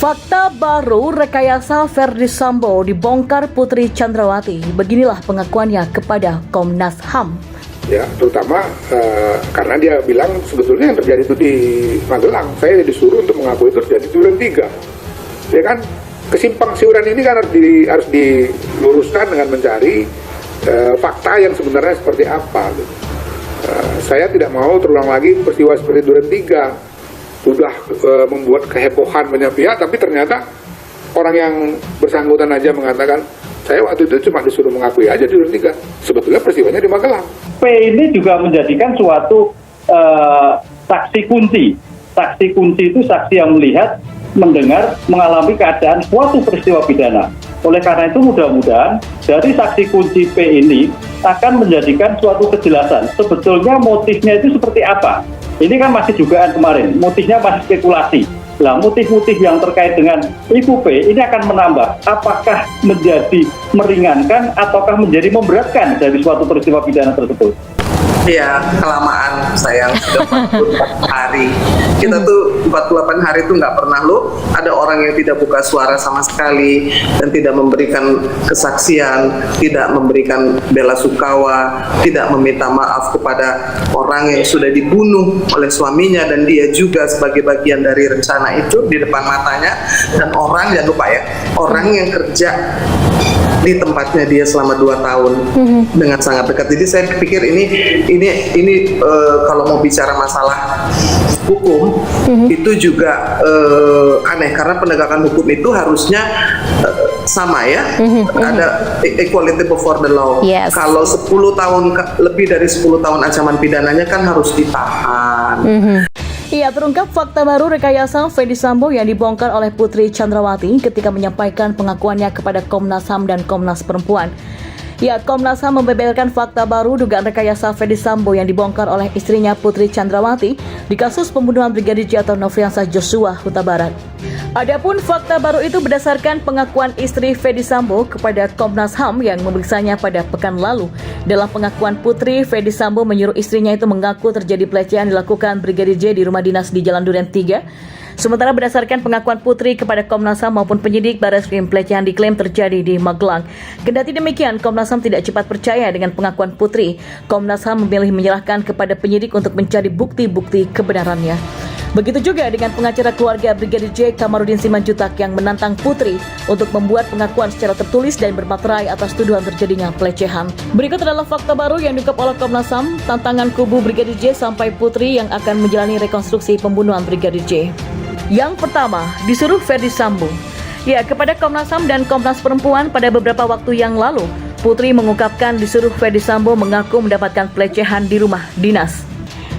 Fakta baru rekayasa Verdi Sambo dibongkar Putri Chandrawati. Beginilah pengakuannya kepada Komnas HAM. Ya, terutama karena dia bilang sebetulnya yang terjadi itu di Magelang. Saya disuruh untuk mengakui itu terjadi di Duren 3. Ya kan, kesimpang siuran ini kan harus diluruskan dengan mencari fakta yang sebenarnya seperti apa. Saya tidak mau terulang lagi peristiwa seperti Duren 3. Sudah membuat kehebohan banyak pihak, tapi ternyata orang yang bersangkutan aja mengatakan, saya waktu itu cuma disuruh mengakui aja di Duren 3. Sebetulnya peristiwanya di Magelang. P ini juga menjadikan suatu saksi kunci. Saksi kunci itu saksi yang melihat, mendengar, mengalami keadaan suatu peristiwa pidana. Oleh karena itu mudah-mudahan dari saksi kunci P ini akan menjadikan suatu kejelasan. Sebetulnya motifnya itu seperti apa? Ini kan masih dugaan kemarin, motifnya masih spekulasi. Nah, motif-motif yang terkait dengan Ibu P ini akan menambah apakah menjadi meringankan ataukah menjadi memberatkan dari suatu peristiwa pidana tersebut. Ya, kelamaan sayang, sudah 48 hari. Kita tuh 48 hari tuh nggak pernah ada orang yang tidak buka suara sama sekali dan tidak memberikan kesaksian, tidak memberikan bela sungkawa, tidak meminta maaf kepada orang yang sudah dibunuh oleh suaminya dan dia juga sebagai bagian dari rencana itu di depan matanya, dan orang, jangan lupa ya, orang yang kerja di tempatnya dia selama 2 tahun dengan sangat dekat. Jadi saya pikir ini kalau mau bicara masalah hukum itu juga aneh, karena penegakan hukum itu harusnya sama ya, ada equality before the law. Yes. Kalau 10 tahun lebih dari 10 tahun ancaman pidananya kan harus ditahan. Ia terungkap fakta baru rekayasa Verdi Sambo yang dibongkar oleh Putri Chandrawati ketika menyampaikan pengakuannya kepada Komnas HAM dan Komnas Perempuan. Komnas HAM membeberkan fakta baru dugaan rekayasa Verdi Sambo yang dibongkar oleh istrinya Putri Chandrawati di kasus pembunuhan Brigadir J atau Nofriansah Joshua Huta Barat. Adapun fakta baru itu berdasarkan pengakuan istri Verdi Sambo kepada Komnas HAM yang memeriksanya pada pekan lalu. Dalam pengakuan Putri, Verdi Sambo menyuruh istrinya itu mengaku terjadi pelecehan dilakukan Brigadir J di rumah dinas di Jalan Duren 3. Sementara berdasarkan pengakuan Putri kepada Komnas HAM maupun penyidik Barreskrim, pelecehan diklaim terjadi di Magelang. Kendati demikian, Komnas HAM tidak cepat percaya dengan pengakuan Putri. Komnas HAM memilih menyerahkan kepada penyidik untuk mencari bukti-bukti kebenarannya. Begitu juga dengan pengacara keluarga Brigadir J, Kamarudin Simanjuntak, yang menantang Putri untuk membuat pengakuan secara tertulis dan bermaterai atas tuduhan terjadinya pelecehan. Berikut adalah fakta baru yang diungkap oleh Komnas HAM, tantangan kubu Brigadir J sampai Putri yang akan menjalani rekonstruksi pembunuhan Brigadir J. Yang pertama, disuruh Verdi Sambo. Kepada Komnas HAM dan Komnas Perempuan pada beberapa waktu yang lalu, Putri mengungkapkan disuruh Verdi Sambo mengaku mendapatkan pelecehan di rumah dinas.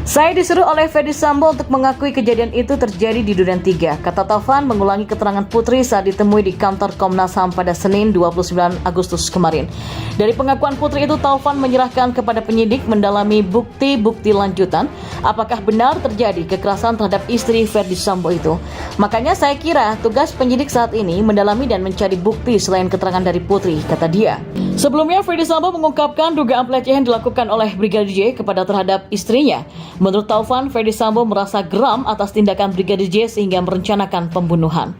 Saya disuruh oleh Verdi Sambo untuk mengakui kejadian itu terjadi di Duren 3, kata Taufan mengulangi keterangan Putri saat ditemui di kantor Komnas HAM pada Senin 29 Agustus kemarin. Dari pengakuan Putri itu, Taufan menyerahkan kepada penyidik mendalami bukti-bukti lanjutan apakah benar terjadi kekerasan terhadap istri Verdi Sambo itu. Makanya saya kira tugas penyidik saat ini mendalami dan mencari bukti selain keterangan dari Putri, kata dia. Sebelumnya, Verdi Sambo mengungkapkan dugaan pelecehan dilakukan oleh Brigadir J terhadap istrinya. Menurut Taufan, Verdi Sambo merasa geram atas tindakan Brigadir J sehingga merencanakan pembunuhan.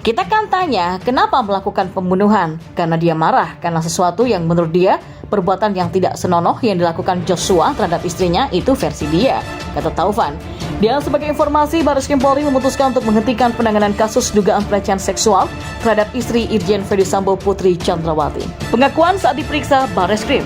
Kita kan tanya, kenapa melakukan pembunuhan? Karena dia marah, karena sesuatu yang menurut dia perbuatan yang tidak senonoh yang dilakukan Joshua terhadap istrinya, itu versi dia, kata Taufan. Dia sebagai informasi, Barreskrim Polri memutuskan untuk menghentikan penanganan kasus dugaan pelecehan seksual terhadap istri Irjen Verdi Sambo, Putri Chandrawati. Pengakuan saat diperiksa Barreskrim.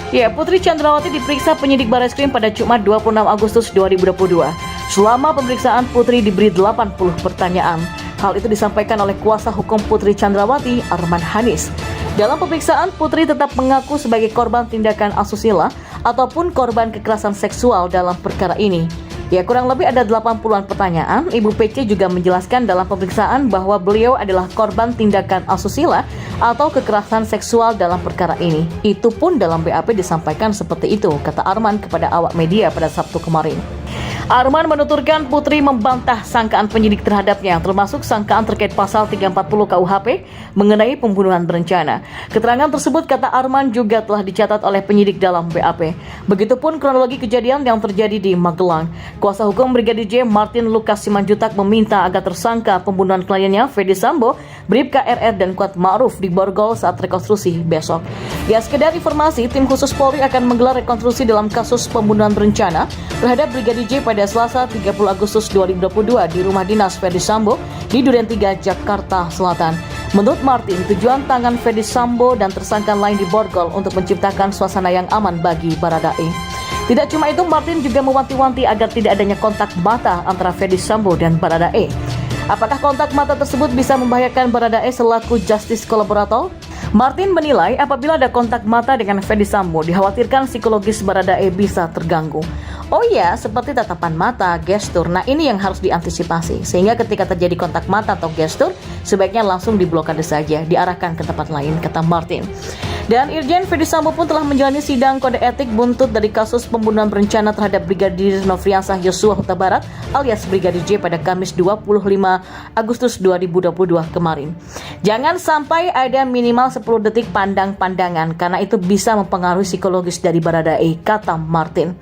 Putri Chandrawati diperiksa penyidik Barreskrim pada Jumat 26 Agustus 2022. Selama pemeriksaan, Putri diberi 80 pertanyaan. Hal itu disampaikan oleh kuasa hukum Putri Chandrawati, Arman Hanis. Dalam pemeriksaan, Putri tetap mengaku sebagai korban tindakan asusila ataupun korban kekerasan seksual dalam perkara ini. Kurang lebih ada 80-an pertanyaan. Ibu PC juga menjelaskan dalam pemeriksaan bahwa beliau adalah korban tindakan asusila atau kekerasan seksual dalam perkara ini. Itu pun dalam BAP disampaikan seperti itu, kata Arman kepada awak media pada Sabtu kemarin. Arman menuturkan Putri membantah sangkaan penyidik terhadapnya, termasuk sangkaan terkait pasal 340 KUHP mengenai pembunuhan berencana. Keterangan tersebut, kata Arman, juga telah dicatat oleh penyidik dalam BAP. Begitupun kronologi kejadian yang terjadi di Magelang. Kuasa hukum Brigadir J Martin Lukas Simanjuntak meminta agar tersangka pembunuhan kliennya Fedy Sambo, Bribka RR dan Kuat Ma'ruf diborgol saat rekonstruksi besok. Ya, sekedar informasi, tim khusus Polri akan menggelar rekonstruksi dalam kasus pembunuhan berencana terhadap Brigadir J pada Selasa 30 Agustus 2022 di rumah dinas Fedy Sambo di Duren 3, Jakarta Selatan. Menurut Martin, tujuan tangan Fedy Sambo dan tersangka lain diborgol untuk menciptakan suasana yang aman bagi Baradae. Tidak cuma itu, Martin juga mewanti-wanti agar tidak adanya kontak mata antara Fedy Sambo dan Baradae. Apakah kontak mata tersebut bisa membahayakan Baradae selaku justice kolaborator? Martin menilai apabila ada kontak mata dengan Fedy Sambo, dikhawatirkan psikologis Baradae bisa terganggu. Oh iya, seperti tatapan mata, gestur. Nah, ini yang harus diantisipasi. Sehingga ketika terjadi kontak mata atau gestur, sebaiknya langsung diblokade saja, diarahkan ke tempat lain, kata Martin. Dan Irjen Fedy Sambo pun telah menjalani sidang kode etik buntut dari kasus pembunuhan berencana terhadap Brigadir Nofriansah Yosua Huta Barat alias Brigadir J pada Kamis 25 Agustus 2022 kemarin. Jangan sampai ada minimal 10 detik pandang-pandangan karena itu bisa mempengaruhi psikologis dari Baradae, kata Martin.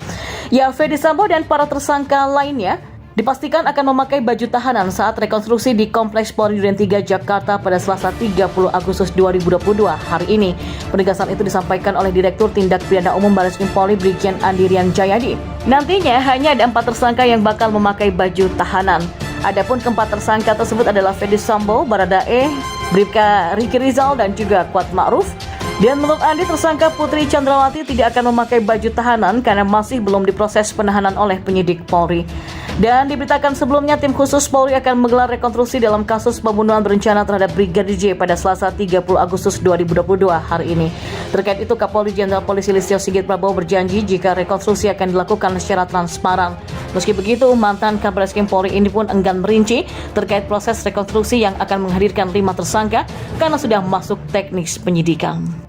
Ya, Fedy Sambo dan para tersangka lainnya dipastikan akan memakai baju tahanan saat rekonstruksi di Kompleks Polri Duren 3 Jakarta pada Selasa 30 Agustus 2022 hari ini. Penegasan itu disampaikan oleh Direktur Tindak Pidana Umum Barreskrim Polri Brigjen Andirian Jayadi. Nantinya hanya ada 4 tersangka yang bakal memakai baju tahanan. Adapun keempat tersangka tersebut adalah Fedy Sambo, Baradae, Bribka Riki Rizal dan juga Kuat Ma'ruf. Dan menurut Andi, tersangka Putri Chandrawati tidak akan memakai baju tahanan karena masih belum diproses penahanan oleh penyidik Polri. Dan diberitakan sebelumnya, tim khusus Polri akan menggelar rekonstruksi dalam kasus pembunuhan berencana terhadap Brigadir J pada Selasa 30 Agustus 2022 hari ini. Terkait itu, Kapolri Jenderal Polisi Listio Sigit Prabowo berjanji jika rekonstruksi akan dilakukan secara transparan. Meski begitu, mantan Kabareskrim Polri ini pun enggan merinci terkait proses rekonstruksi yang akan menghadirkan 5 tersangka karena sudah masuk teknis penyidikan.